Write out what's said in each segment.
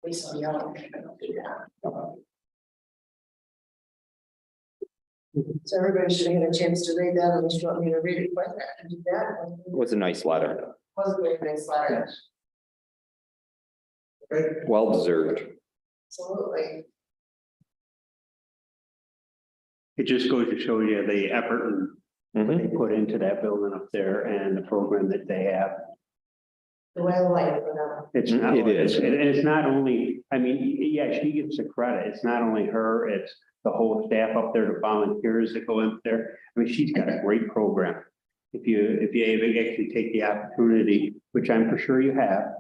least on the other, I don't do that. So everybody should have had a chance to read that, unless you want me to read it quick, I can do that. It was a nice letter, Was a very nice letter, well deserved. absolutely. It just goes to show you the effort and Mhm. they put into that building up there and the program that they have. The way I like it for them. It's not, It is. it's not only, I mean, yeah, she gets the credit. It's not only her, it's the whole staff up there, the volunteers that go in there. I mean, she's got a great program. If you actually take the opportunity, which I'm for sure you have,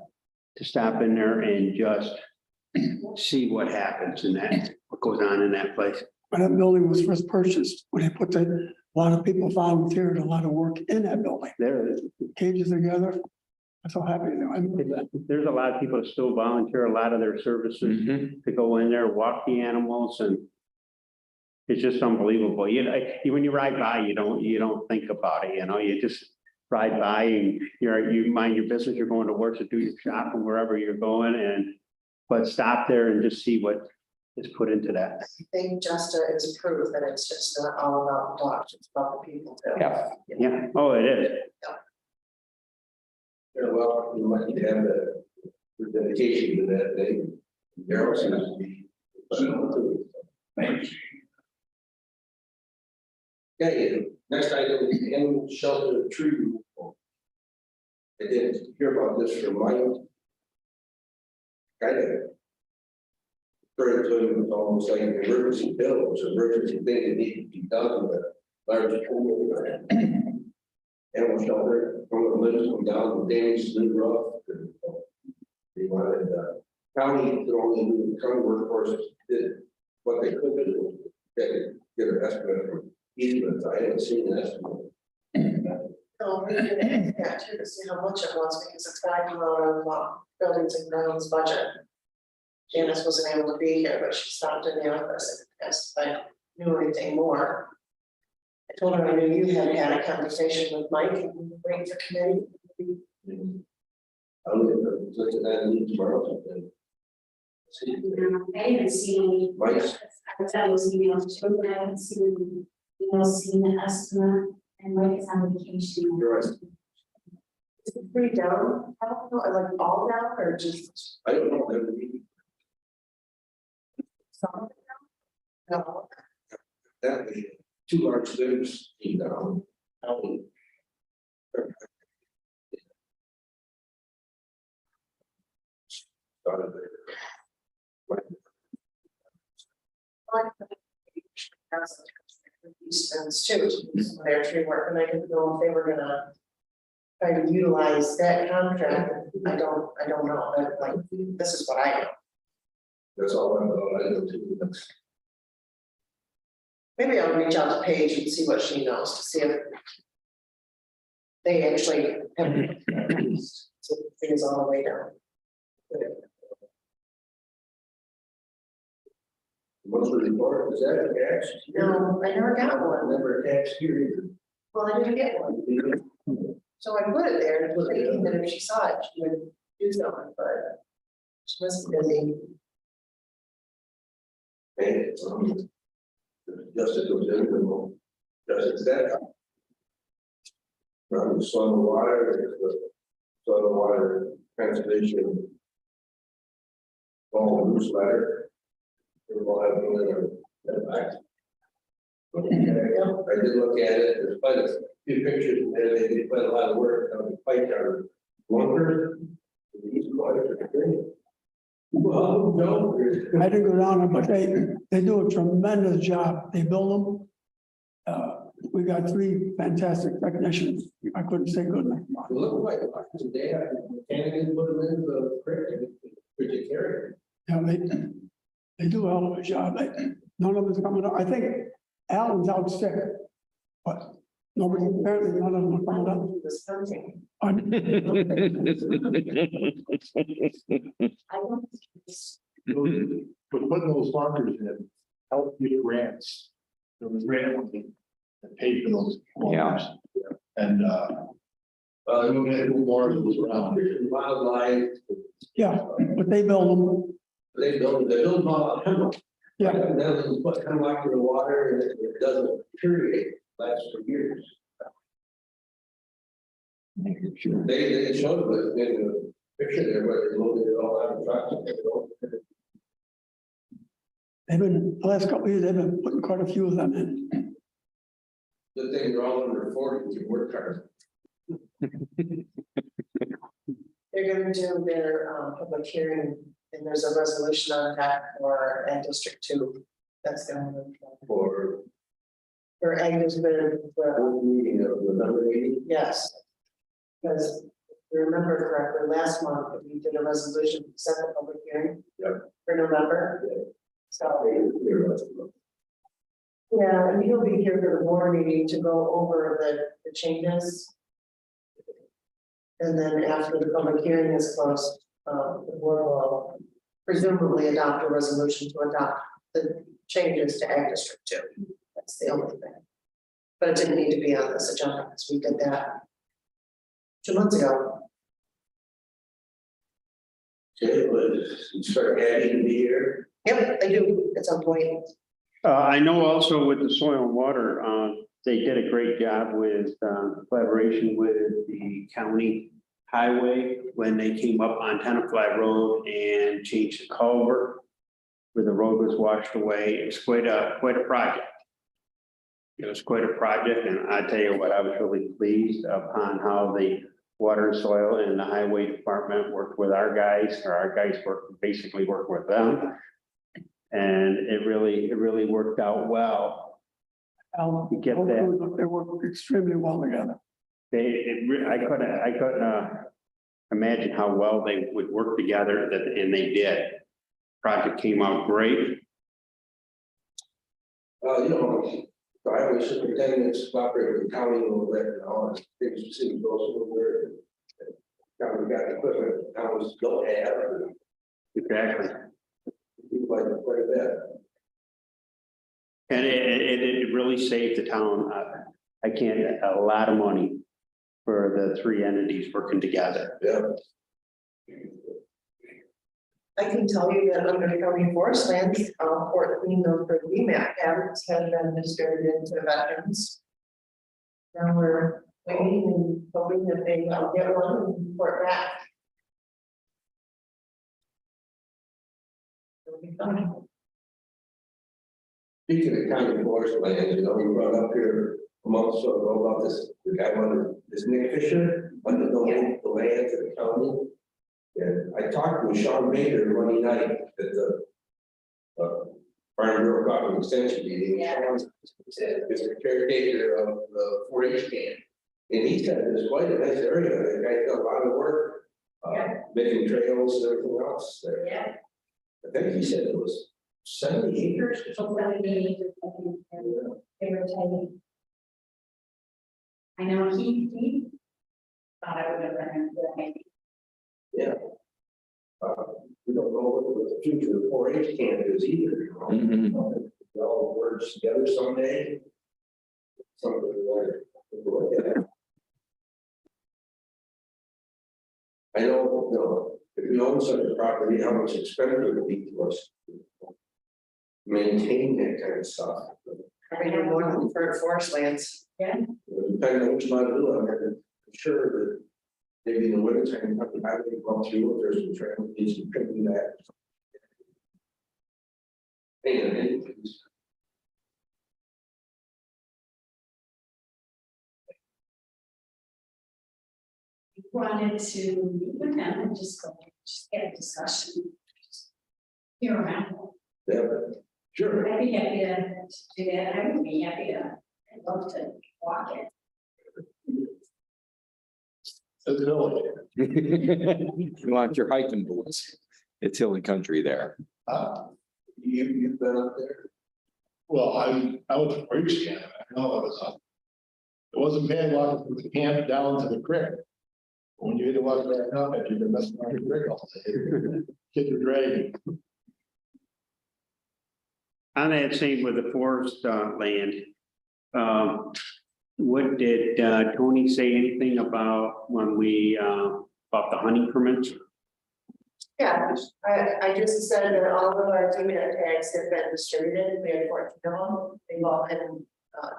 to stop in there and just see what happens in that, what goes on in that place. When that building was first purchased, when they put a lot of people volunteered, a lot of work in that building, There, cages together. I'm so happy that I'm, there's a lot of people that still volunteer a lot of their services Mhm. to go in there, walk the animals, and it's just unbelievable. You know, when you ride by, you don't think about it, you know, you just ride by and you mind your business, you're going to work to do your shopping wherever you're going but stop there and just see what is put into that. I think Justa is proof that it's just not all about the dogs, it's about the people too. Yeah. Yeah, oh, it is. They're well, you might have the dedication to that day. There also has to be. Thanks. Okay, next item, animal shelter tree removal. I didn't hear about this from Mike. Kind of. Heard to him, it's almost like an emergency bill, it's an emergency thing that needs to be done with a large pool. Animal shelter, from the limbs come down, the damage to the roof. They wanted, county, the only county workforce did what they could do. Get an estimate from easements, I haven't seen an estimate. No, we can ask too to see how much it was, because it's got to come out of buildings and grounds budget. Janice wasn't able to be here, but she stopped in the office and asked if I knew anything more. I told her I knew you had had a conversation with Mike and we were waiting for committee. I'll look at that in tomorrow. See, I haven't seen. Mike's, I was at those emails too, but I haven't seen, seen the estimate and Mike is on vacation. You're right. Is it pretty down? I don't know, like all down or just I don't know, that would be, some? No, that would be two large limbs, down. County. Started there. Easterns too, some of their tree work, and I didn't know if they were gonna try to utilize that contract. I don't know, but like, this is what I know. That's all I know, I know too. Maybe I'll reach out to Paige and see what she knows to see if they actually have things all the way down. What's the report, is that attached? No, I never got one. Never attached here either. Well, I didn't get one. So I put it there and was thinking that if she saw it, she would do something, but she must be busy. And just as it was in, just as that. Around the soil and water, the soil and water conservation. All the loose letter. We'll have one in the back. I did look at it, there's quite a few pictures, and they did quite a lot of work on the pipe yard. Longer. Well, no. I didn't go down there, but they do a tremendous job. They build them. We got 3 fantastic technicians. I couldn't say good enough. about it. Look like today, mechanics put them in the creek and we take care of it. Yeah, they do a hell of a job. None of them is coming up. I think Alan's out sick, but nobody, apparently none of them are coming up. He was hunting. I don't. But putting those markers in, help get grants. There was grant money that paid for those. markers. And, well, I'm gonna do more of those around. Wildlife. Yeah, but they build them. They build all out. Yeah. And then it's put hemlock in the water and it doesn't deteriorate, lasts for years. They showed it in the picture there, where they loaded it all out of trucks. they've been, the last couple of years, they've been putting quite a few of them in. The thing, they're all under 40, you work hard. They're gonna do their public hearing, and there's a resolution on that for Ag District 2. That's the only one. For Ag District, Meeting of the number 80. yes. Because if you remember correctly, last month, we did a resolution, to set the public hearing. Yep. For November. So, yeah, and he'll be here for the board meeting to go over the changes. And then after the public hearing is closed, the board will presumably adopt a resolution to adopt the changes to Ag District 2. That's the only thing. But it didn't need to be on this agenda because we did that 2 months ago. Okay, but you start adding the year. Yep, I do at some point. I know also with the soil and water, they did a great job with collaboration with the county highway when they came up on Tenafly Road and changed the culvert where the road was washed away. It was quite a project. It was quite a project, and I tell you what, I was really pleased upon how the water and soil and the highway department worked with our guys, or our guys basically worked with them. And it really worked out well. Alan, You get that. they work extremely well together. I couldn't imagine how well they would work together, and they did. Project came out great. You know, the highway superintendent's cooperating with the county a little bit, and all that, things seem to go somewhere. County got equipment, towns don't have, and Exactly. people like it quite a bit. And it really saved the town, a lot of money for the three entities working together. Yeah. I can tell you that under county forest lands, 14 of the VMAP cabins have been distributed to veterans. Now we're waiting and hoping that they will get one and report back. It'll be fun. Speaking of county forest lands, you know, we brought up here a month or so ago about this, the guy wanted, this Nick Fisher, wanted to donate the land to the county. And I talked with Sean Baker Monday night at the Farm Bureau Cooperative Extension meeting. Yeah. Sean's is the caretaker of the 4-H camp. And he said it's quite a nice area. The guy did a lot of work, making trails and everything else there. Yeah. I think he said it was 70 acres or something. They were telling. I know he thought I would have been a good idea. Yeah. We don't know what the future of 4-H camp is either, you know. Mhm. It all works together someday. Something like. I don't know, if we own such a property, how much expenditure it would be to us. To maintain that kind of stuff. I mean, more than for forest lands. Depending on which amount to do, I'm sure that maybe in the winter time, the highway go through, if there's some trail, needs to trim that. And Wanted to meet with them and just get a discussion. Hear around. yeah, sure. I'd be happy to do that. I would be happy to, I'd love to walk it. It's hilly. You want your hiking boots. It's hilly country there. You've been up there? Well, I was a British camp. I know it was it wasn't bad walking from the camp down to the creek. When you had to walk back up, you've been messing around the creek all day. Kids were dragging. On that same with the forest land. What did Tony say anything about when we about the hunting permits? Yeah, I just said that all of our DMAT tags have been distributed, we had 14 of them, they've all been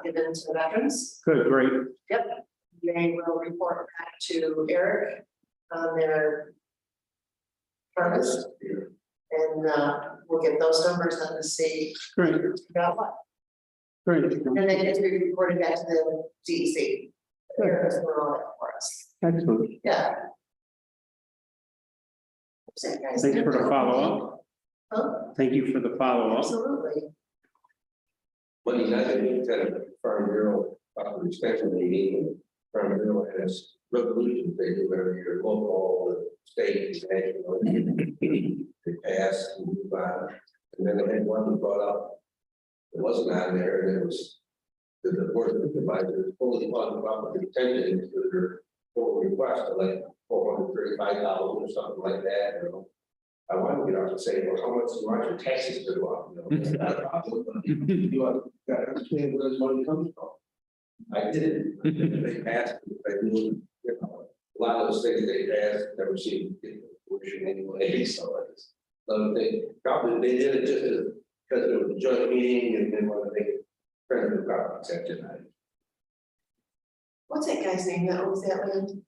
given to the veterans. Good, great. Yep, they will report back to Eric on their harvest. And we'll get those numbers then to see Great, about what, great. and then it will be reported back to the DEC. Eric's doing all that for us, Excellent. yeah. Thanks for the follow-up. Huh? Thank you for the follow-up. Absolutely. Monday night, I think that Farm Bureau, the special meeting, Farm Bureau has resolutions they do every year, local, state, national. They pass and move on, and then they had one that brought up, it wasn't on there, and it was the board of supervisors fully funded up with attention to their full request of like $435 or something like that, you know. I want to get out and say, well, how much do you want your taxes to go up? You know, that's not a problem, but you want, got to understand where this money comes from. I did, they passed, I knew, you know, a lot of those things they passed, never seen, pushing anyway, so it's another thing. Probably they did it just because it was a joint meeting and then when they turned the property section. What's that guy's name that owns that land?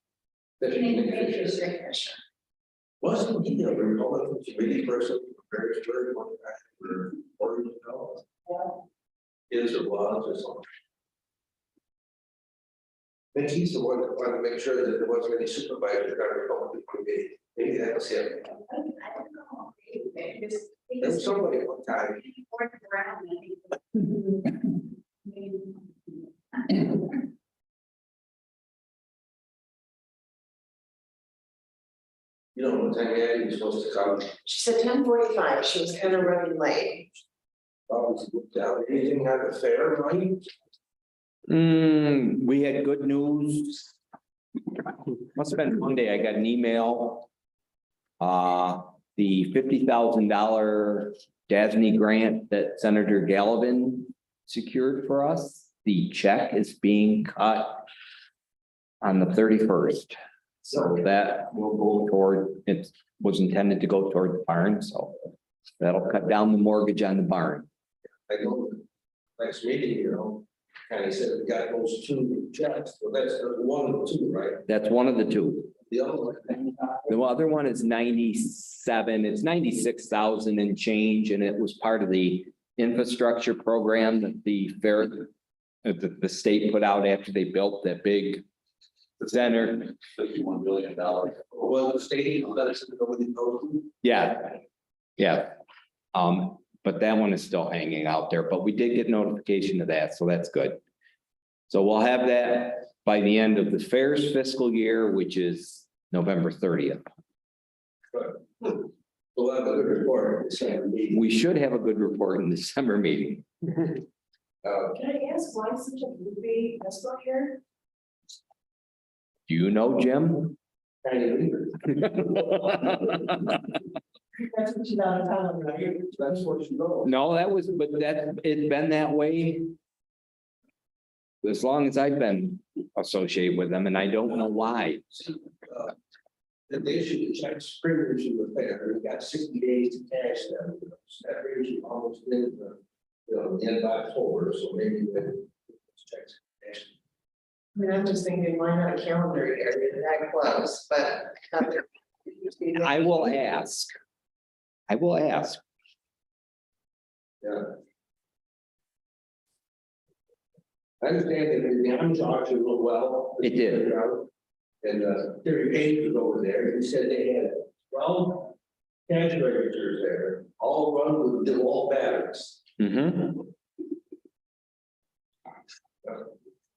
Wasn't he a Republican committee person for Harrisburg one time for $40 million? His or was or something. I think he's the one that wanted to make sure that there wasn't any supervisor got a Republican committee. Maybe that was him. I don't know. There was somebody at one time. You know what time yet you're supposed to come? She said 10:45, she was kind of running late. Always look down. Anything on the fair, Mike? We had good news. Must have been Monday, I got an email. The $50,000 DASNY grant that Senator Gallivan secured for us, the check is being cut on the 31st. So that will go toward, it was intended to go toward the barn, so that'll cut down the mortgage on the barn. I know the next meeting, you know, kind of said we got those two checks, so that's one of the two, right? That's one of the two. The other one. The other one is 97, it's 96,000 and change, and it was part of the infrastructure program that the fair, the state put out after they built that big center. $51 billion. Well, the state, let us know what it goes. Yeah, yeah. But that one is still hanging out there, but we did get notification of that, so that's good. So we'll have that by the end of the fair's fiscal year, which is November 30th. We'll have a good report at the same meeting. We should have a good report in the December meeting. Can I ask why such a movie escrow here? Do you know, Jim? Kind of weird. That's what you gotta tell them, right? That's what you know. No, that was, but that, it's been that way as long as I've been associated with them, and I don't know why. They issued the check, spring issue with fair, we got 60 days to cash them. That issue almost in the, you know, the end of October, so maybe the checks. Cash. I mean, I'm just thinking, why not a calendar year, that close, but. I will ask. I will ask. Yeah. I understand that the Amazon auction went well. It did. And Terry Page was over there, he said they had 12 cash registers there, all run with DeWalt batteries.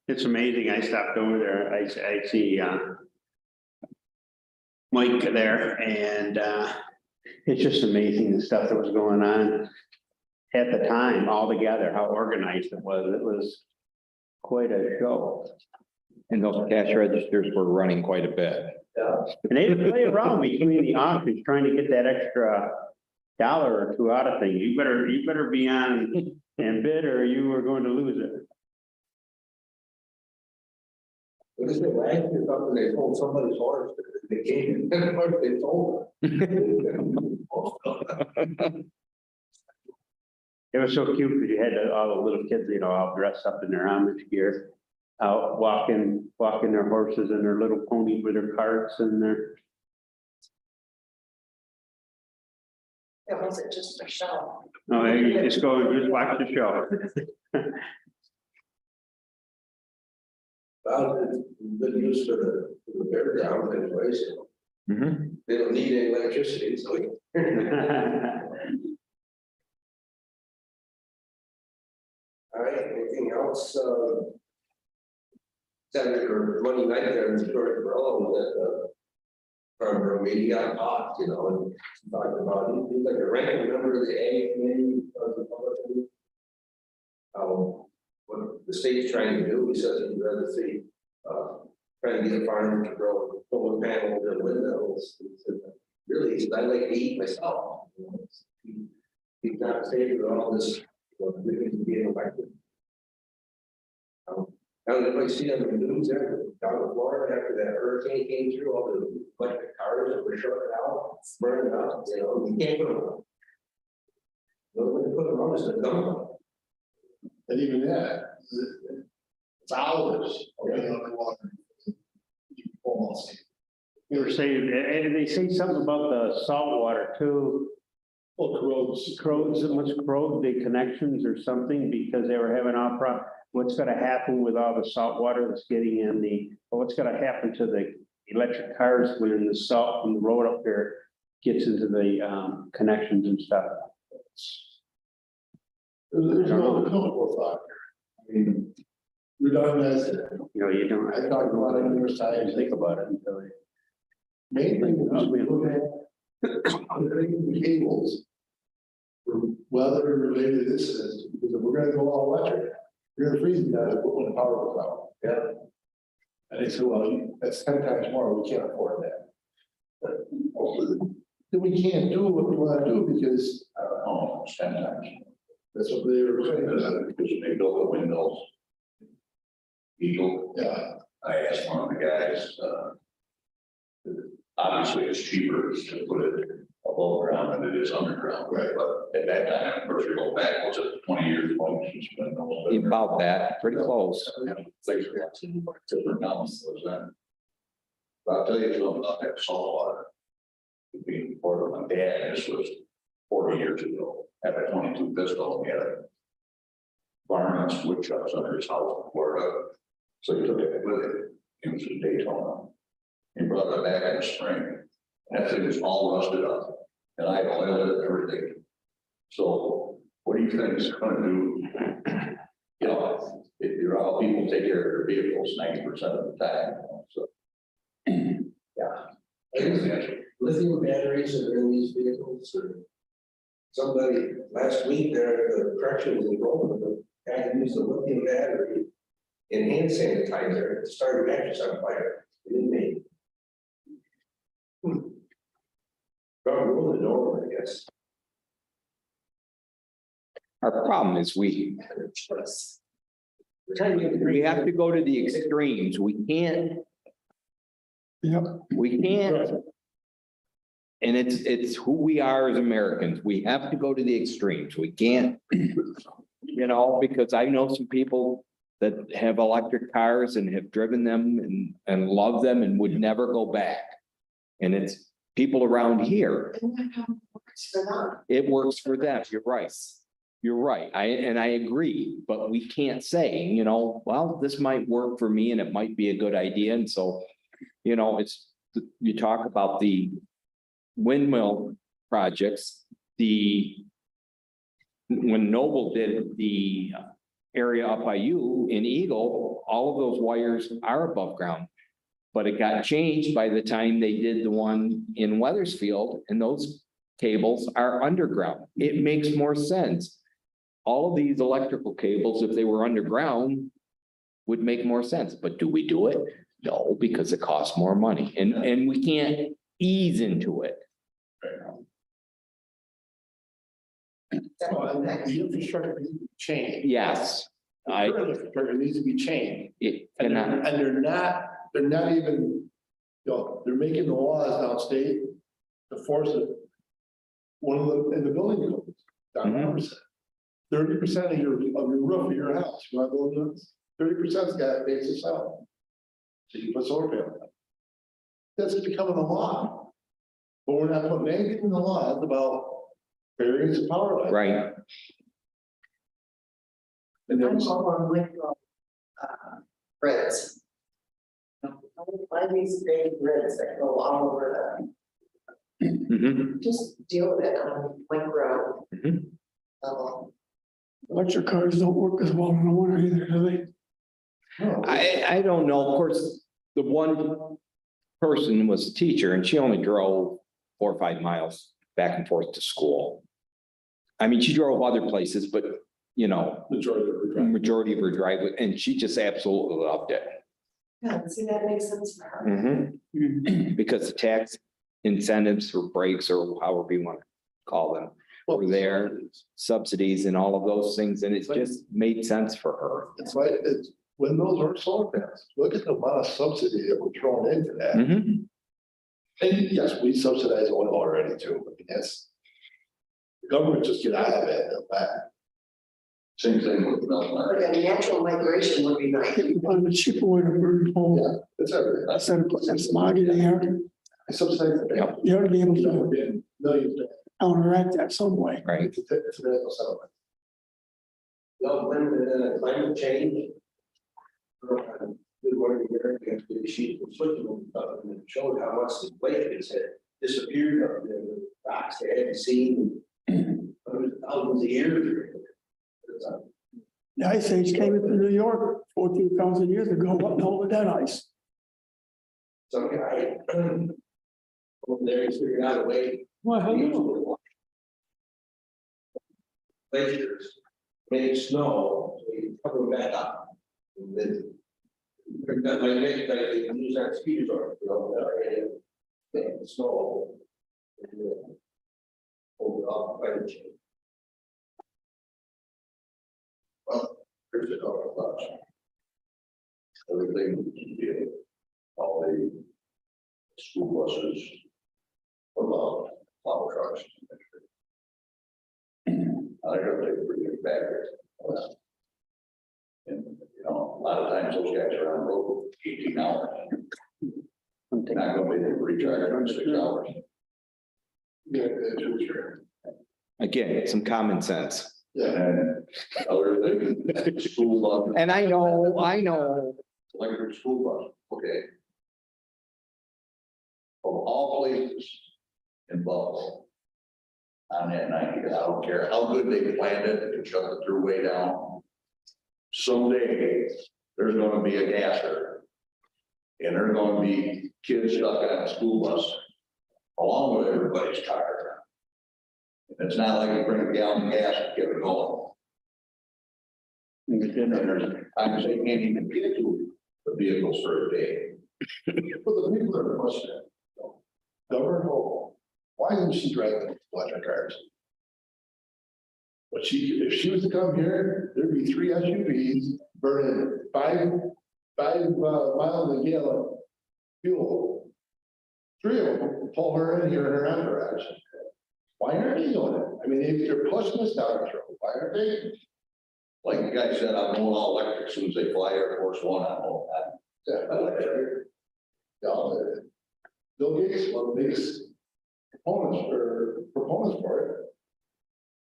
It's amazing. I stopped over there. I see Mike there, and it's just amazing the stuff that was going on at the time altogether, how organized it was. It was quite a show. And those cash registers were running quite a bit. And they play around between the auctions trying to get that extra $1 or $2 out of things. You better be on and bid or you are going to lose it. What is it, last year, something they told somebody's horse, they came, what they told them. It was so cute because you had all the little kids, you know, all dressed up in their Amish gear. Out walking their horses and their little ponies with their carts and their, It wasn't just a show. no, you just go and just watch the show. Well, it's good use for the fairground anyways, Mhm. they don't need any electricity, so. All right, anything else, Saturday or Monday night there in George Burrow, that, Farnborough meeting got hot, you know, and talking about, he's like a ranking member of the A committee of the public. What the state's trying to do, he says he'd rather see, trying to get a farm to grow solar panels and windows. He said, really, he said, I like to eat myself. You know, he's not saying that all this, living being elected. I don't know if you see on the news there, down in Florida, after that hurricane came through, all the electric cars that were shutting out, burning out, you know, you can't put them on. Nobody put them on, it's a dump. And even that, it's hours. Already on the water. Almost. You were saying, and they say something about the salt water too. Well, corrodes. Corrodes, it must corrode the connections or something because they were having our what's gonna happen with all the salt water that's getting in what's gonna happen to the electric cars when the salt from the road up there gets into the connections and stuff. There's no chemical thought here. I mean, we're done as, You know, you don't. I talked about it numerous times. Think about it until you. Main thing is we look at underneath the cables. For weather related incidents, because if we're gonna go all electric, we're gonna freeze them down when the power goes out. Yeah. And they said, well, that's 10 times more, we can't afford that. But then we can't do what we wanna do because, I don't know, it's 10 times. That's what they were saying. Because they built the windows. Eagle, Yeah, I asked one of the guys, obviously it's cheaper to put it above ground than it is underground. Right. But at that time, of course, we go back, was it 20 years, 20 since windows? About that, pretty close. Things are different now, was that? But I'll tell you something about that salt water. Being part of my dad, this was 40 years ago, had a 22 pistol, he had a varmints, woodchucks under his house in Florida. So he took it with him, he was in Daytona. He brought it back in the spring, and that thing was all rusted up, and I oiled it and everything. So what do you think it's gonna do? You know, if you're all people take care of their vehicles 90% of the time, so. Yeah. I guess lithium batteries are in these vehicles, or somebody last week there, the corrections enrollment, the guy used a lithium battery in hand sanitizer to start a mattress on fire. It didn't make. Got rule the door, I guess. Our problem is we We're trying to get the we have to go to the extremes. Yep. We can't. And it's who we are as Americans. We have to go to the extremes. We can't, you know, because I know some people that have electric cars and have driven them and love them and would never go back. And it's people around here, And that how it works for them. it works for them. You're right. You're right. I agree, but we can't say, you know, well, this might work for me and it might be a good idea. And so, you know, you talk about the windmill projects, when Noble did the area up by you in Eagle, all of those wires are above ground. But it got changed by the time they did the one in Weathersfield, and those cables are underground. It makes more sense. All of these electrical cables, if they were underground, would make more sense. But do we do it? No, because it costs more money and we can't ease into it. the infrastructure change. Yes, I- current infrastructure needs to be changed. It And cannot, they're not even, they're making the laws downstate to force it. One of the, in the building codes, Mhm. 30% of your roof of your house, you want to build this, 30%'s got basis out. So you put solar panels on. That's becoming a law. But we're not putting anything in the law about variance of power line. right, And I'm then, all on like, grids. Find these big grids that go all over Mhm. just deal with it on one road. Mhm. Electric cars don't work as well in the winter either, do they? I don't know, of course, the one person was a teacher and she only drove 4 or 5 miles back and forth to school. I mean, she drove other places, but you know, majority of her drive, and she just absolutely loved it. Yeah, see, that makes sense for her. Mhm. Because the tax incentives or breaks or however you want to call them, were there, subsidies and all of those things, and it just made sense for her. It's like, it's windmills or solar panels. Look at the amount of subsidy that we're throwing into that. Mhm. And yes, we subsidize oil already too. I mean, that's. The government just get out of it, back. Same thing with Belmar. Like a natural migration would be nice. You can find a cheaper way to burn coal. Yeah, that's everything. Instead of putting that smog in the air, I subsidize the. Yep. you ought to be able You know, to we're getting millions. counteract that some way. Right, It's a medical settlement. No, when the climate change. Good morning, America, the sheet from Switzerland, and it showed how much the glaciers had disappeared up there, the rocks they hadn't seen. Hundreds of thousands of years. The ice age came into New York 14,000 years ago, what the hell with that ice? Some guy. Over there, he's figured out a way. Well, to use the glaciers, make snow, so you cover them back up. And then. That might make, that they can use that ski resort, you know, and make the snow. And then hold it off by the chain. Well, there's a couple of thoughts. Everything, all the school buses. About plow trucks. I heard they pretty good batteries. And, you know, a lot of times those guys are on the road 18 hours. Not gonna be able to recharge in 6 hours. Yeah, that's true. again, some common sense. Yeah. And other thing, school bus. And I know, Electric school bus, okay. Of all places in Buffalo. On that 90, I don't care how good they planned it, they shut the throughway down. Someday, there's gonna be a gasser. And there's gonna be kids stuck on a school bus. Along with everybody's car. It's not like you bring a gallon of gas and get it going. And there's times they can't even get to the vehicles for a day. But the people that are questioning, Governor Hochul, why isn't she driving electric cars? But if she was to come here, there'd be 3 SUVs burning 5 miles a gallon fuel. 3 of them would pull her in here in her entourage. Why aren't they doing it? I mean, if they're pushing us down our throat, why aren't they? Like the guy said, I'm going all electric as soon as they fly Air Force One, I'm all that. Bill Gates, one of the biggest proponents for it.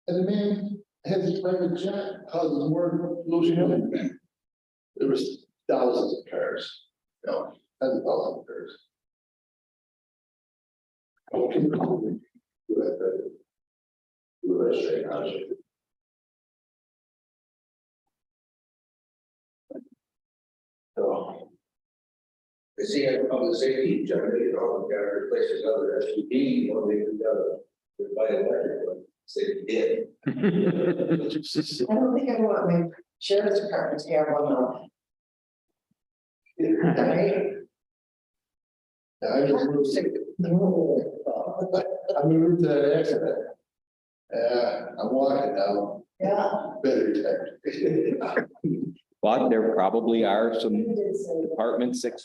And the man has his private jet, causes more pollution. There was thousands of cars, tens of thousands of cars. Do that straight out. So. They see a public safety generator, you know, we gotta replace another SUV, you know, they could buy an electric one, say they did. I don't think I want my sheriff's department to have one though. Right? I just moved to that accident. I'm walking now, Yeah. better detect. But there probably are some You did say departments that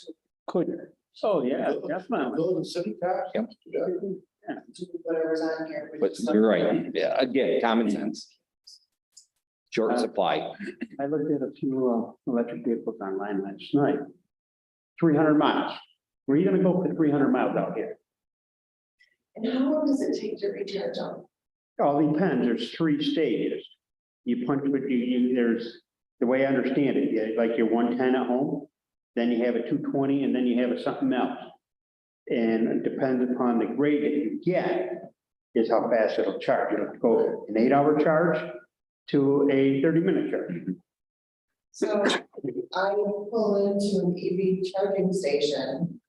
could. Oh, yeah, definitely. Building city tax. Yep. Yeah. do whatever's on here. But you're right, yeah, again, common sense. Short supply. I looked at a few electric vehicles online last night. 300 miles. Where are you gonna go for 300 miles out here? And how long does it take to recharge them? All depends. There's 3 stages. You punch with there's, the way I understand it, like your 110 at home, then you have a 220, and then you have a something else. And it depends upon the grade that you get, is how fast it'll charge. It'll go an 8-hour charge to a 30-minute charge. So I pull into an EV charging station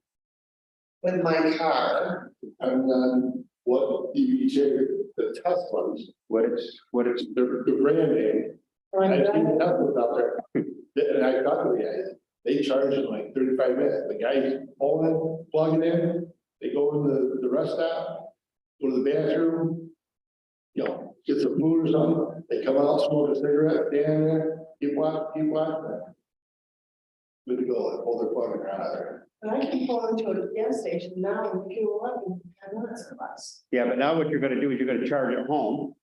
with my car. And then what the Teslas, What it's, the brand name, I've seen Teslas out there. And I talked to the guys, they charge in like 35 minutes. The guys pull in, plug it in, they go in the rest stop, go to the bathroom, you know, get some food or something, they come out, smoke a cigarette, stand there, keep walking. Good to go, they pull their plug and run out of there. And I can pull into a gas station now and fuel up in 10 minutes or less. yeah, but now what you're gonna do is you're gonna charge at home.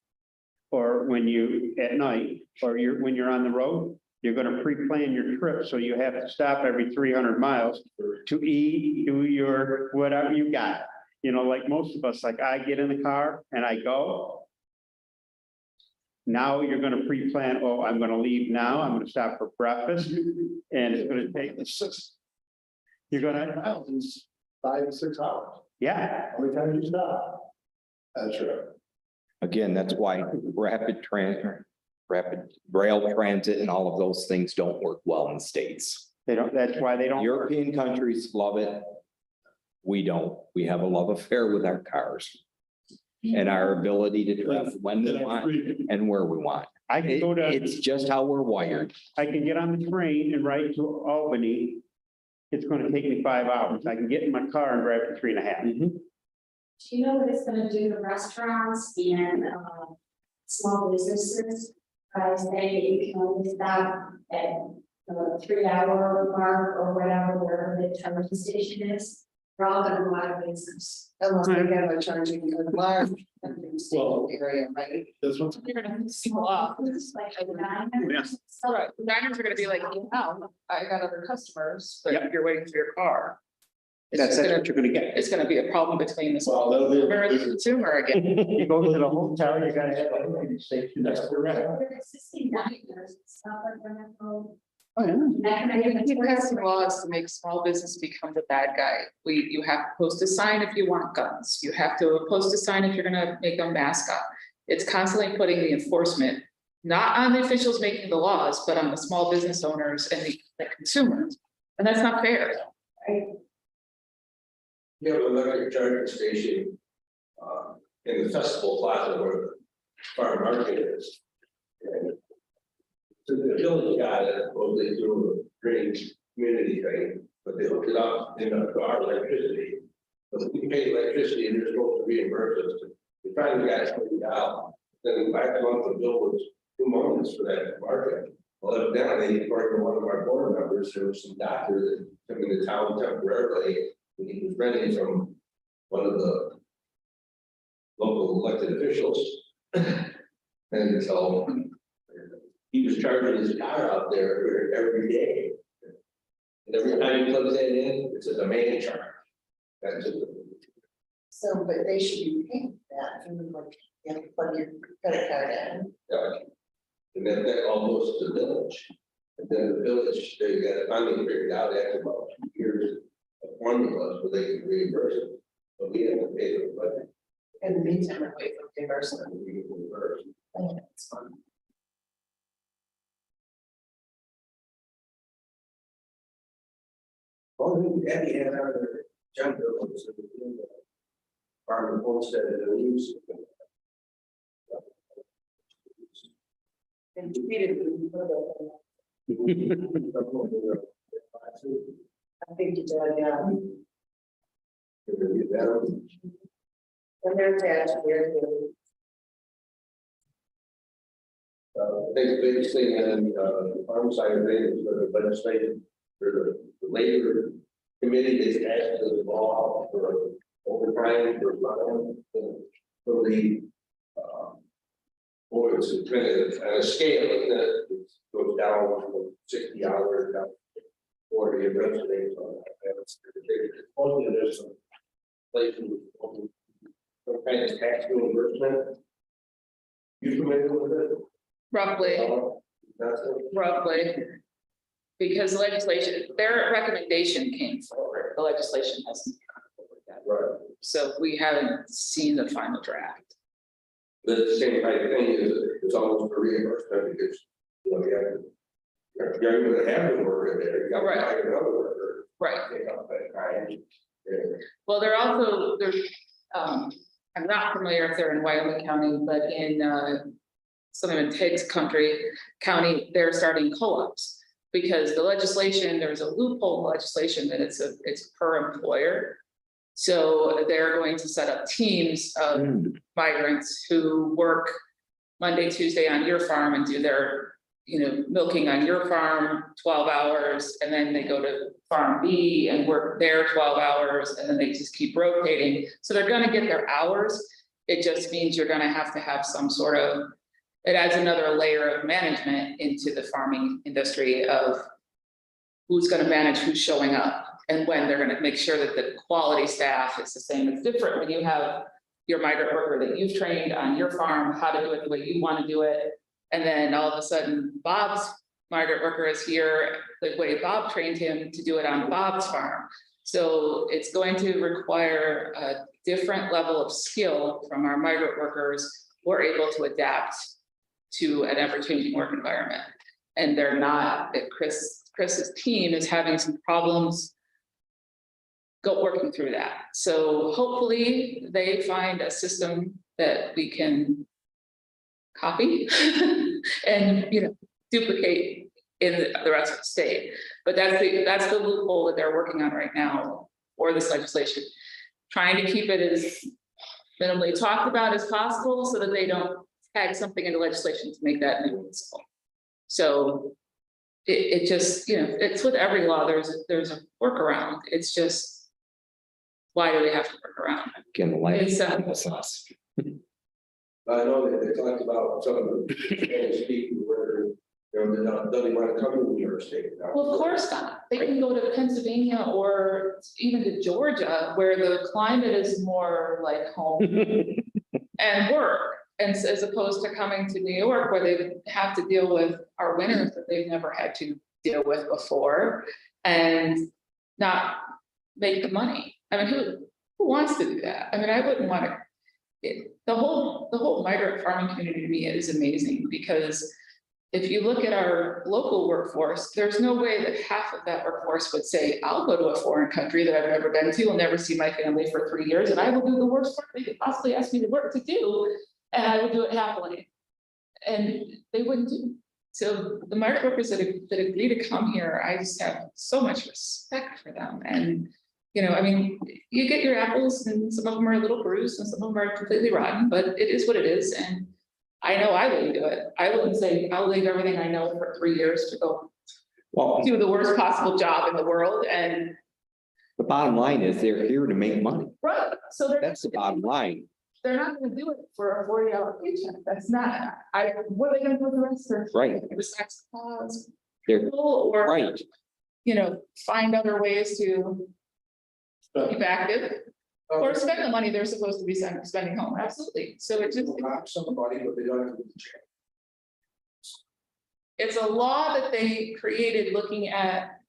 Or when you, at night, or when you're on the road, you're gonna pre-plan your trip, so you have to stop every 300 miles to eat, do your, whatever you got. You know, like most of us, like I get in the car and I go. Now you're gonna pre-plan, oh, I'm gonna leave now, I'm gonna stop for breakfast, and it's gonna take, It's 6 you're gonna, miles, it's 5 to 6 hours, yeah, every time you stop. That's right. Again, that's why rapid rail transit and all of those things don't work well in the States. they don't, that's why they don't. European countries love it. We don't. We have a love affair with our cars. And our ability to travel when we want and where we want. I can go to. It's just how we're wired. I can get on the train and ride to Albany. It's gonna take me 5 hours. I can get in my car and drive for 3.5. Do you know what it's gonna do to restaurants and, small businesses? By saying you can only stop at the 3-hour mark or whatever, wherever the charging station is. We're all gonna go out of business. Unless they have a charging a large station area, right? That's what's. You're gonna piss people off. It's like a dime. Yes. So, Right, diners are gonna be like, oh, I got other customers, but Yep. you're waiting for your car. It's That's just what gonna, you're gonna get. it's gonna be a problem between the Well, that'll be. consumer and the consumer again. You go to the hotel, you gotta have a lighting station. That's correct. there are existing diners, stuff like that. Oh, yeah. We keep passing laws to make small business become the bad guy. You have to post a sign if you want guns. You have to post a sign if you're gonna make a mascot. It's constantly putting the enforcement, not on the officials making the laws, but on the small business owners and the consumers. And that's not fair. You have an electric charging station, in the festival plaza where the farm market is. And so the village got it, well, they do a great community thing, but they hooked it up in our electricity. But we pay electricity and they're supposed to reimburse us. We finally got it figured out. Then last month, the bill was 2 months for that market. Well, evidently, according to one of our board members, there was some doctor that took into town temporarily. And he was renting from one of the local elected officials. And so he was charging his car out there every day. And every time he plugs that in, it's a demand charge. That's it. So, but they should be paying that, and like, you have to plug your credit card in. And then that all goes to the village. And then the village, they got finally figured out after about 2 years of formulas where they can reimburse it. But we have to pay the budget. In the meantime, I wait for reimbursement. We get reimbursed. It's fine. Well, Abby had our agenda, was in the farm homestead and the leaves. And we didn't put it I think you did, yeah. And there's that, there's the. I think the biggest thing in, the farm side of things, the legislative, or the labor committee is asked to law for overtime for farm, for the, or it's kind of on a scale, it goes down from 60 hours down to 40 eventually. Mostly there's some places, some kind of tax reimbursement. You familiar with it? Roughly, That's it. roughly. Because legislation, their recommendation came forward, the legislation hasn't come forward yet. Right. So we haven't seen the final draft. But the same type of thing is, it's almost a reimbursement because, you know, you're gonna have to work in there, you got to Right. hire another worker. Right. Take up that time. Yeah. Well, they're also, I'm not familiar if they're in Wyoming County, but in, something in Tiggs County, they're starting co-ops. Because the legislation, there's a loophole in legislation that it's per employer. So they're going to set up teams of migrants who work Monday, Tuesday on your farm and do their, milking on your farm 12 hours, and then they go to farm B and work there 12 hours, and then they just keep rotating. So they're gonna get their hours. It just means you're gonna have to have some sort of, it adds another layer of management into the farming industry of who's gonna manage who's showing up and when. They're gonna make sure that the quality staff is the same. It's different when you have your migrant worker that you've trained on your farm, how to do it the way you wanna do it. And then all of a sudden, Bob's migrant worker is here, the way Bob trained him to do it on Bob's farm. So it's going to require a different level of skill from our migrant workers who are able to adapt to an ever-changing work environment. And they're not, that Chris's team is having some problems working through that. So hopefully they find a system that we can copy and, duplicate in the rest of the state. But that's the loophole that they're working on right now for this legislation. Trying to keep it as minimally talked about as possible so that they don't tag something into legislation to make that noticeable. So it just, it's with every law, there's a workaround. It's just, why do we have to work around? Can like. It's, I know that they talked about some of the Spanish speaking where, they don't want to come to New York State. now. well, of course not. They can go to Pennsylvania or even to Georgia, where the climate is more like home and work. And as opposed to coming to New York, where they have to deal with our winters that they've never had to deal with before and not make the money. I mean, who wants to do that? I mean, I wouldn't want to. The whole migrant farming community to me is amazing, because if you look at our local workforce, there's no way that half of that workforce would say, I'll go to a foreign country that I've never been to, I'll never see my family for 3 years, and I will do the worst work they could possibly ask me to work to do, and I would do it happily. And they wouldn't do. So the migrant workers that agree to come here, I just have so much respect for them. And I mean, you get your apples and some of them are a little bruised and some of them are completely rotten, but it is what it is. And I know I wouldn't do it. I wouldn't say, I'll leave everything I know for 3 years to go do the worst possible job in the world. And The bottom line is they're here to make money. right, so That's the bottom line. they're not gonna do it for a 40-hour paycheck. That's not, what are they gonna do with the rest of their? Right. Besides cause, They're or, right. find other ways to keep active. Or spend the money they're supposed to be spending home, absolutely. So it just, Not somebody, but they don't have to check. it's a law that they created looking at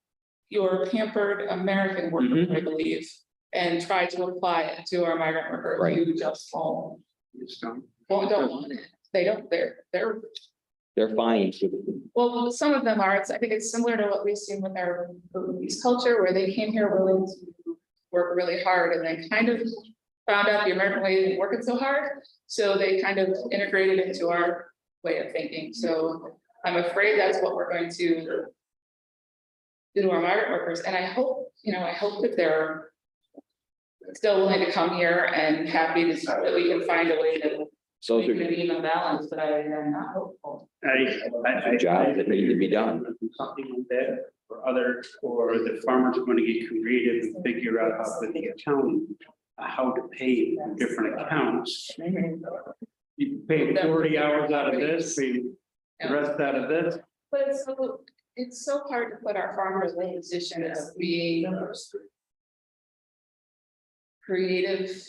your pampered American worker, I believe, and tried to apply it to our migrant workers Right. who just don't want it. They don't, They're fine. well, some of them are, I think it's similar to what we've seen with our Belize culture, where they came here willing to work really hard and then kind of found out the American way isn't working so hard. So they kind of integrated into our way of thinking. So I'm afraid that's what we're going to do to our migrant workers. And I hope that they're still willing to come here and happy that we can find a way to So Making there's it even balance, but I'm not hopeful. jobs that need to be done. Something like that, or the farmers are gonna get creative and figure out how with the accounting, how to pay different accounts. You pay 40 hours out of this, pay the rest out of this. But it's so hard to put our farmers in a position of being creative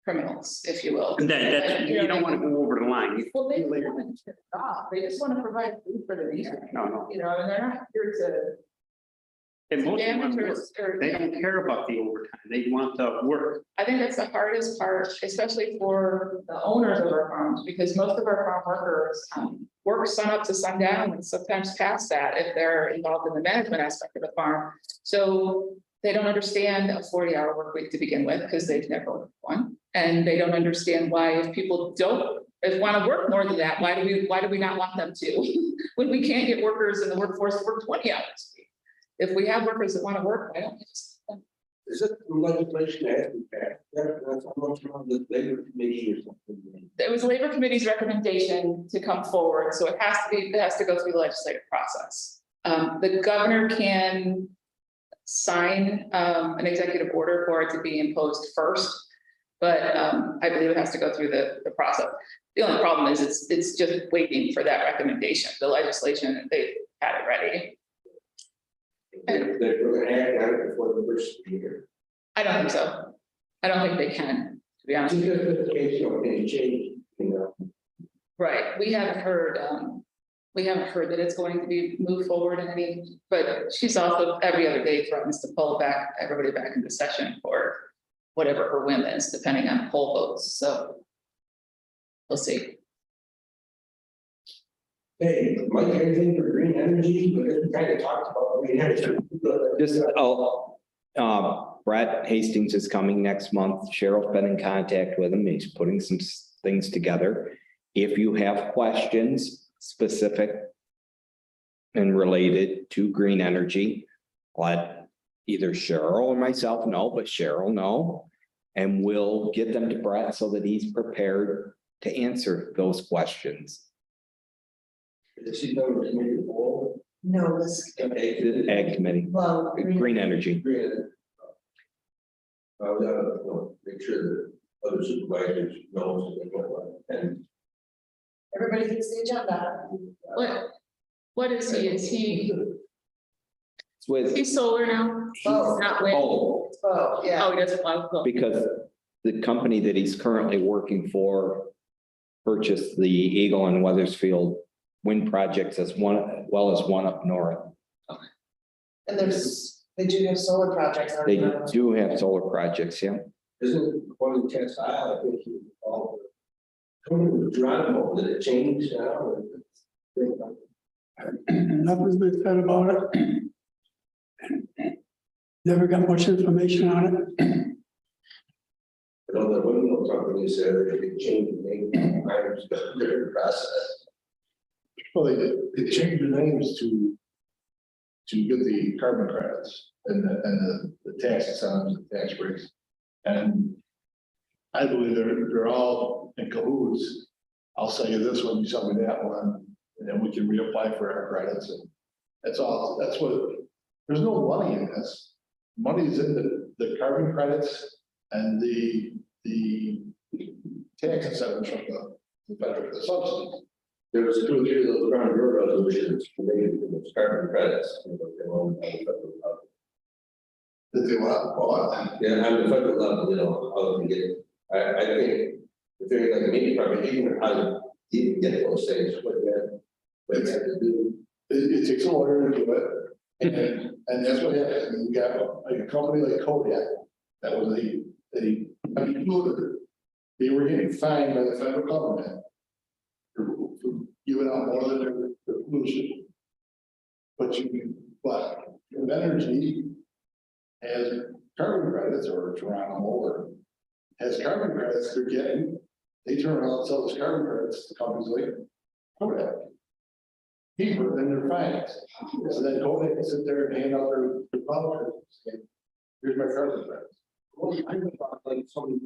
criminals, if you will. That, you don't wanna go over the line. Well, they want to stop, they just want to provide food for the nation, No. you know, and they're not here to And most of damage them, or. they don't care about the overtime. They want the work. I think that's the hardest part, especially for the owners of our farms, because most of our farm workers work sun up to sundown and sometimes past that if they're involved in the management aspect of the farm. So they don't understand a 40-hour work week to begin with, because they've never worked one. And they don't understand why if people want to work more than that, why do we not want them to? When we can't get workers in the workforce to work 20 hours a week. If we have workers that want to work, why don't we just? Is it the legislation that has to be passed? That's almost from the labor committee or something. It was Labor Committee's recommendation to come forward, so it has to go through the legislative process. The governor can sign an executive order for it to be imposed first. But I believe it has to go through the process. The only problem is it's just waiting for that recommendation. The legislation, they had it ready. They're gonna act on it before the first year. I don't think so. I don't think they can, to be honest. Just because the case, things change, you know. Right, we haven't heard that it's going to be moved forward in any, but she's also every other day threatens to pull everybody back into session for whatever her whim is, depending on poll votes, so. We'll see. Hey, Mike, anything for green energy? Because we kind of talked about green energy. just, Brett Hastings is coming next month. Cheryl's been in contact with him. He's putting some things together. If you have questions specific and related to green energy, let either Cheryl or myself know, but Cheryl know. And we'll get them to Brett so that he's prepared to answer those questions. Is he done with committee of the whole? No, this, Okay. The Ag Committee, well, green energy. Green. We gotta, make sure that other supervisors know. And everybody gets the agenda. What is he? Is he It's with, solar now? Oh. Not wind? oh, Oh, yeah. Oh, he doesn't love. because the company that he's currently working for purchased the Eagle and Weathersfield wind projects as well as one up north. And they do have solar projects. on They them. do have solar projects, yeah. isn't one of the test I think you all. Coming with Geronimo, did it change now? Nothing's been said about it. Never got much information on it. I know the windmill company said that they changed the name, I understand their process. Well, they changed the names to get the carbon credits and the tax incentives and tax breaks. And I believe they're all in cahoots. I'll sell you this one, you sell me that one, and then we can reapply for our credits, and that's all, that's what, there's no money in this. Money's in the carbon credits and the tax incentives from the federal, the subsidies. There was 2 years of the Ground Bureau resolutions related to the carbon credits. That they want. Yeah, on the federal level, you know, how to get, I think, if they're like a mini project, even how to even get those things, what they have to do. It takes a lawyer to do it, and that's what happens. I mean, we got a company like Kodiak, that was I mean, they were getting fined by the federal government for giving out more than their pollution. But energy has carbon credits, or Geronimo, or has carbon credits they're getting, they turn around and sell those carbon credits to companies like Kodak. Cheaper than their fines. So then Kodak can sit there and hand out their publishers, saying, here's my carbon credits. Well, I thought like somebody.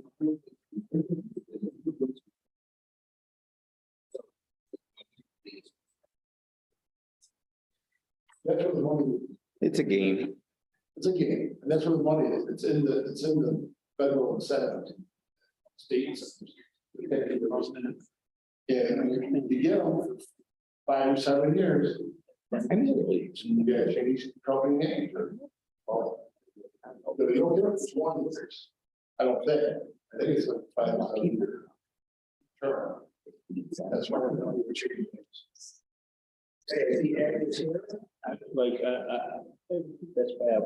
That's where the money, It's a game. it's a game, and that's where the money is, it's in the federal and senate. States. Yeah, and you get them for 5 or 7 years. Yeah, change company name. Oh. But they don't give us 20 years. I don't think, I think it's like 5 or 7 years. Sure. That's why we're going to change things. Like, that's bad.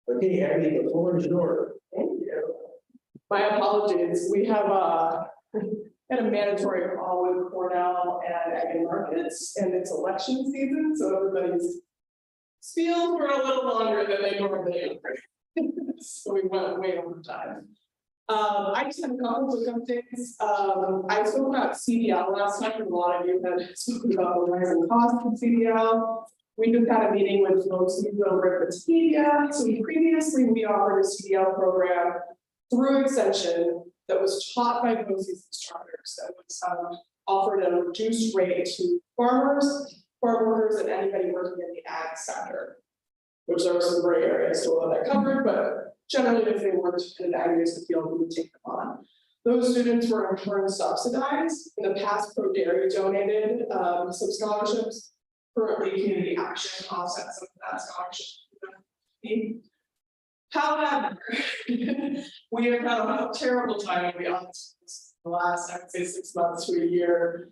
Okay, Abby, the floor is yours. My apologies, we have had a mandatory call with Cornell and Ag and Markets, and it's election season, so everybody's spiels were a little longer than they normally are. So we went way over time. I just have a couple of updates. I spoke about CDL last time, and a lot of you had spoken about the rising cost of CDL. We just had a meeting with folks over at Batavia. So previously we offered a CDL program through Extension that was taught by BOCES instructors that was offered at a reduced rate to farmers, farm workers, and anybody working in the ag sector, which there were some gray areas to what that covered, but generally if they worked in the ag areas of the field, we would take them on. Those students were in turn subsidized. In the past, ProDairy donated some scholarships. Currently, Community Action offsets some of that scholarship. However, we have had a terrible time, to be honest, the last, I would say, 6 months to a year.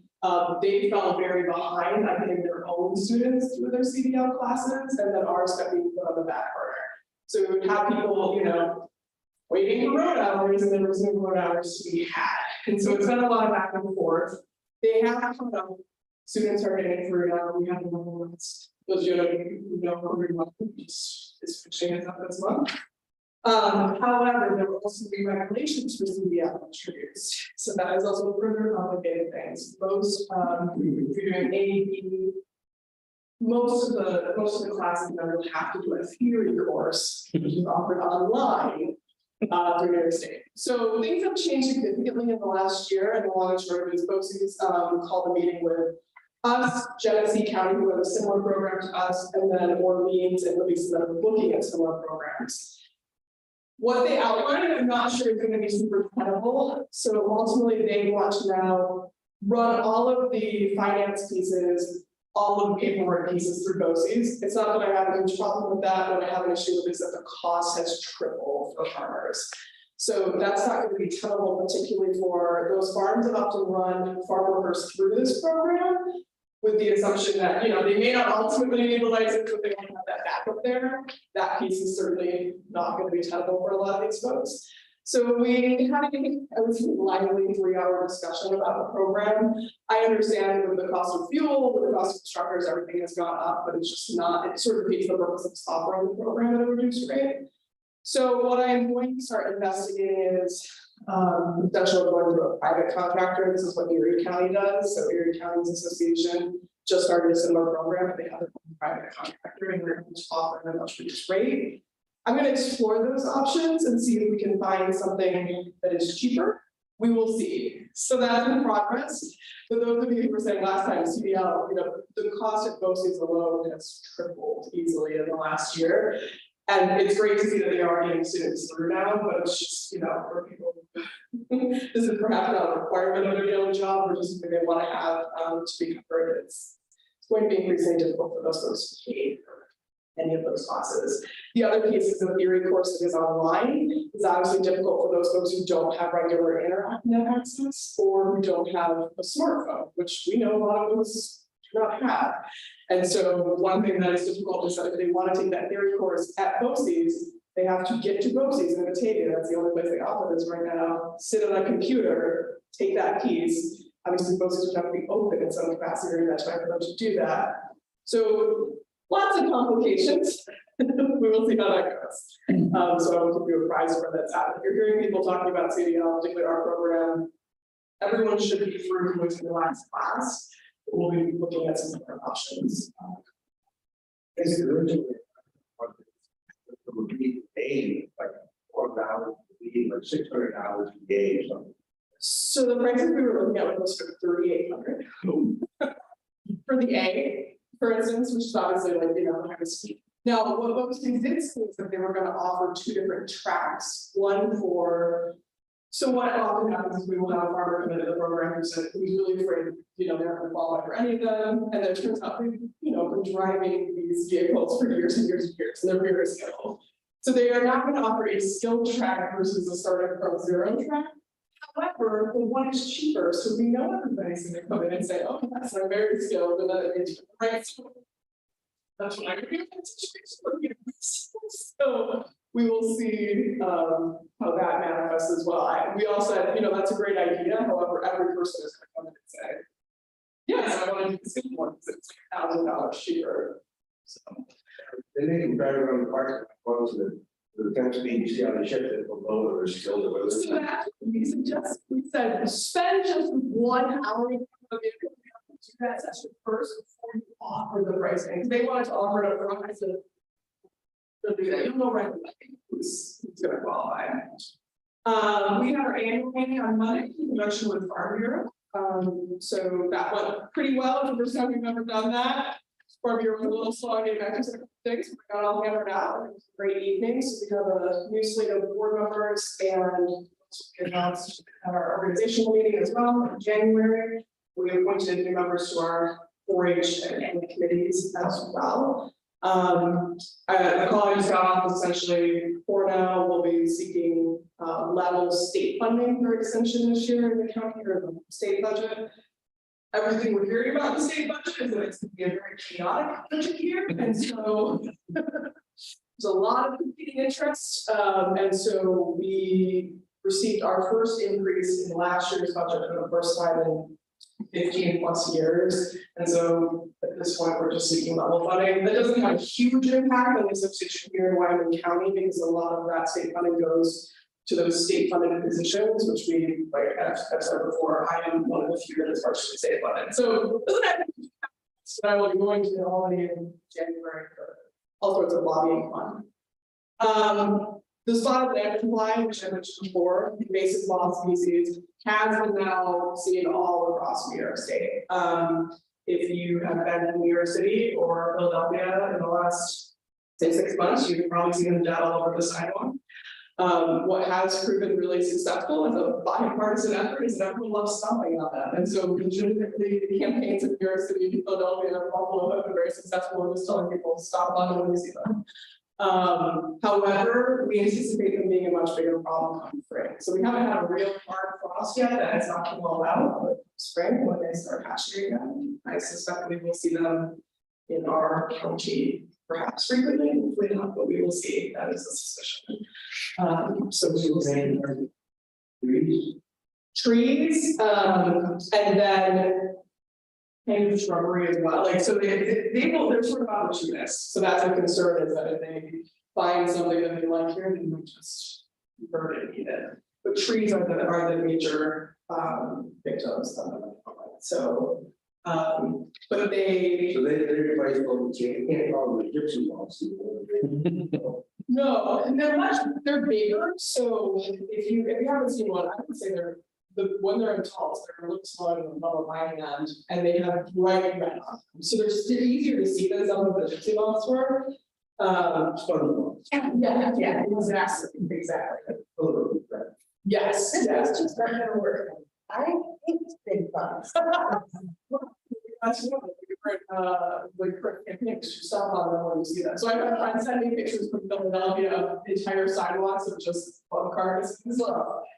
They fell very behind, I think, their own students through their CDL classes, and then ours got being put on the back burner. So we would have people, you know, waiting for road hours, and there was no road hours to be had. And so it's been a lot of back and forth. They have come up. Students are getting through now. We have one months. Those you know, every month is finishing us up this month. However, there will also be regulations for CDL introduced. So that is also further complicated things. Most if you're doing AEP, most of the classes now will have to do a theory course, which is offered online through New York State. So things have changed significantly in the last year, and the long and short of it is BOCES called a meeting with us, Genesee County, who have a similar program to us, and then Orleans and Livingston that are looking at similar programs. What they outlined, I'm not sure is going to be super credible. So ultimately, they want to now run all of the finance pieces, all of the paperwork pieces through BOCES. It's not that I have a huge problem with that. What I have an issue with is that the cost has tripled for farmers. So that's not going to be tenable, particularly for those farms that often run farm workers through this program, with the assumption that, you know, they may not ultimately need the license, but they want to have that backup there. That piece is certainly not going to be tenable for a lot of these folks. So we had a lively 3-hour discussion about the program. I understand with the cost of fuel, with the cost of instructors, everything has gone up, but it's just not, it sort of defeats the purpose of offering the program at a reduced rate. So what I am going to start investigating is potential of going to a private contractor. This is what Erie County does. So Erie County's association just started a similar program. They have a private contractor and they're going to offer a much reduced rate. I'm going to explore those options and see if we can find something that is cheaper. We will see. So that's in progress. For those of you who were saying last time, CDL, you know, the cost of BOCES alone has tripled easily in the last year. And it's great to see that they are getting students through now, but it's just, you know, for people, this is perhaps not a requirement of their daily job, or just something they want to have to be covered. It's going to be increasingly difficult for those folks to pay for any of those classes. The other piece is the theory course that is online. It's obviously difficult for those folks who don't have regular internet access or who don't have a smartphone, which we know a lot of us do not have. And so one thing that is difficult is that if they want to take that theory course at BOCES, they have to get to BOCES in Batavia. That's the only place they offer this right now. Sit on a computer, take that piece. Obviously, BOCES would have to be open in some capacity during that time for them to do that. So lots of complications. We will see how that goes. So I will keep you apprised where that's at. If you're hearing people talking about CDL, particularly our program, everyone should be through most of the last class. We'll be looking at some different options. Is it originally? Would be paid like $4 like $600 a day or something. So the prices we were looking at was for 3,800. For the A, for instance, which is obviously like, you know, the highest speed. Now, what was convinced me is that they were gonna offer two different tracks, one for. So what often happens is we will have a farmer come into the program who's really afraid, you know, they're not gonna qualify for any of them, and then it turns out they've, you know, been driving these vehicles for years and years and years, and they're very skilled. So they are not gonna offer a skilled track versus a starting from zero track. However, the one is cheaper, so we know everybody's gonna come in and say, oh, yes, I'm very skilled, and then it's right. That's what I'm gonna do. So we will see how that manifests as well. We all said, you know, that's a great idea, however, every person is gonna come in and say, yes, I want to do the skilled one, because it's like $1,000 cheaper. So. They make them drive around the park, ones that, the 10 speed, you see how they shift it from low or skilled or whether. So that, we said, spend just 1 hour of the vehicle. Do that session first before you offer the pricing. They wanted to offer it up front. I said, they'll do that. You'll know right away who's gonna qualify. We have our annual meeting on Monday in conjunction with Farm Bureau. So that went pretty well. It's the first time we've ever done that. Farm Bureau was a little slow getting back to certain things. We got all hammered out. It was a great evening. So we have a new slate of board members, and we announced at our organizational meeting as well in January. We appointed new members to our 4-H and committees as well. The college got off essentially for now. We'll be seeking level state funding for extension this year in the county or the state budget. Everything we're hearing about the state budget is that it's going to be a very chaotic budget year, and so there's a lot of competing interests. And so we received our first increase in last year's budget for the first time in 15+ years. And so at this point, we're just seeking level funding. That doesn't have a huge impact on the substitution here in Wyoming County, because a lot of that state funding goes to those state funded positions, which we, like I've said before, I am one of the few that is partially state funded. So doesn't have so I will be going to Albany in January for all sorts of lobbying fun. The spotted lantern line, which I mentioned before, invasive moth species, has been now seen all across New York State. If you have been in New York City or Philadelphia in the last, say, 6 months, you've probably seen them dead all over the sidewalk. What has proven really successful as a bipartisan effort is that everyone loves stomping on them. And so legitimately the campaigns in New York City, Philadelphia, and Buffalo have been very successful in just telling people to stop on them when you see them. However, we anticipate them being a much bigger problem come spring. So we haven't had a real hard frost yet that has knocked them all out, but spring, when they start hatching again, I suspect we will see them in our county perhaps frequently, hopefully not, but we will see. That is a suspicion. So we will see trees, and then hanging shrubbery as well. Like, so they're sort of opportunists. So that's a concern, is that if they find something that they like here, then we just burn it and eat it. But trees are the major victims of it. So but they. So they're advice on the can't call them gypsy moths. No, and they're bigger, so if you haven't seen one, I would say when they're in talls, they're a little smaller than the lower line end, and they have bright red on them. So they're still easier to see than some of the gypsy moths were. Yeah, exactly. Yes. That's just not gonna work. I hate big bugs. That's one of the correct campaign, because you stop on them when you see that. So I'm sending pictures from Philadelphia, entire sidewalks of just bug cars.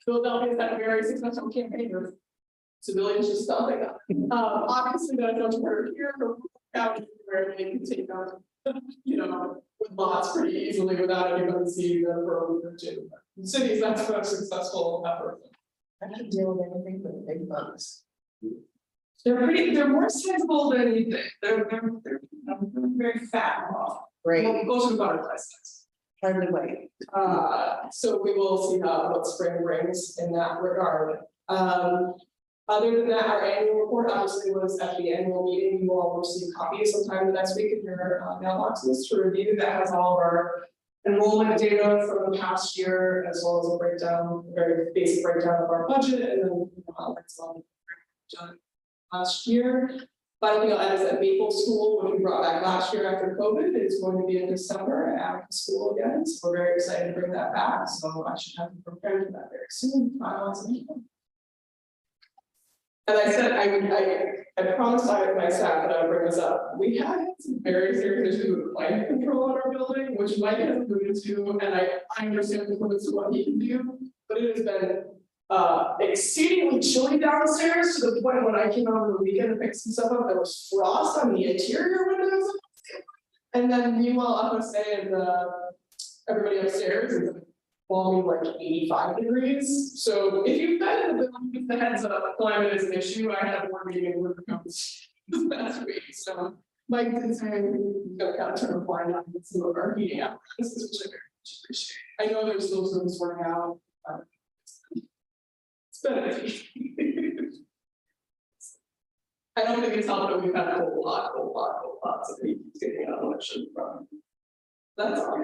Philadelphia's had a very successful campaign of civilians just stopping up. Obviously, that don't occur here, but where they can take on, with lots pretty easily without anybody seeing them for a week or two. In cities, that's a successful effort. I can deal with anything but big bugs. They're more sizable than you think. They're very fat. Great, Those are butterfly size. hardly wait. So we will see what spring brings in that regard. Other than that, our annual report obviously was at the annual meeting. You will all receive copies sometime the next week in your mailboxes to review. That has all of our enrollment data from the past year, as well as a breakdown, a very basic breakdown of our budget, and then highlights on done last year. Final thing I'll add is that Maple School, which we brought back last year after COVID, is going to be in December after school again. So we're very excited to bring that back. So I should have to prepare for that very soon. As I said, I promised my staff that I would bring this up. We had some very serious issues with climate control in our building, which Mike has alluded to, and I understand the limits of what he can do, but it has been exceedingly chilly downstairs to the point when I came out on the weekend to pick some stuff up, there was frost on the interior windows. And then meanwhile, FSA and everybody upstairs is balmy like 85 degrees. So if you've been in the building, give the heads up, climate is an issue. I had a board meeting in River Coast this past week, so Mike did say we're gonna kind of turn a blind eye to some of our heating apparatus, which I very much appreciate. I know there's still some sorting out. It's been a I don't think it's helped that we've had a whole lot, so he keeps getting out what it should from. That's all.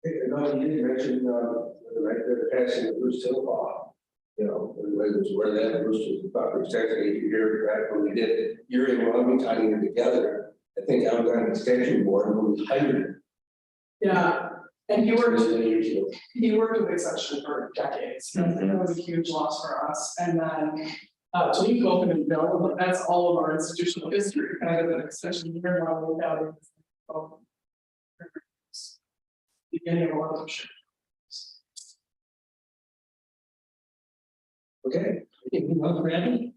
You know, you did mention, right there, passing of Bruce Hill, you know, it was where that Bruce was about to exactly year back when we did, Erie and Romney tying them together. I think I was on the extension board when we hired. Yeah, and he worked Years ago. with Big Section for decades, and it was a huge loss for us, and then. To leave open and build, but that's all of our institutional history, kind of an extension here, while we have beginning of our leadership. Okay. Anything else, Brandon?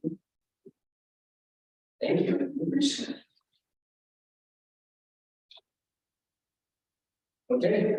Thank you, appreciate it. Okay.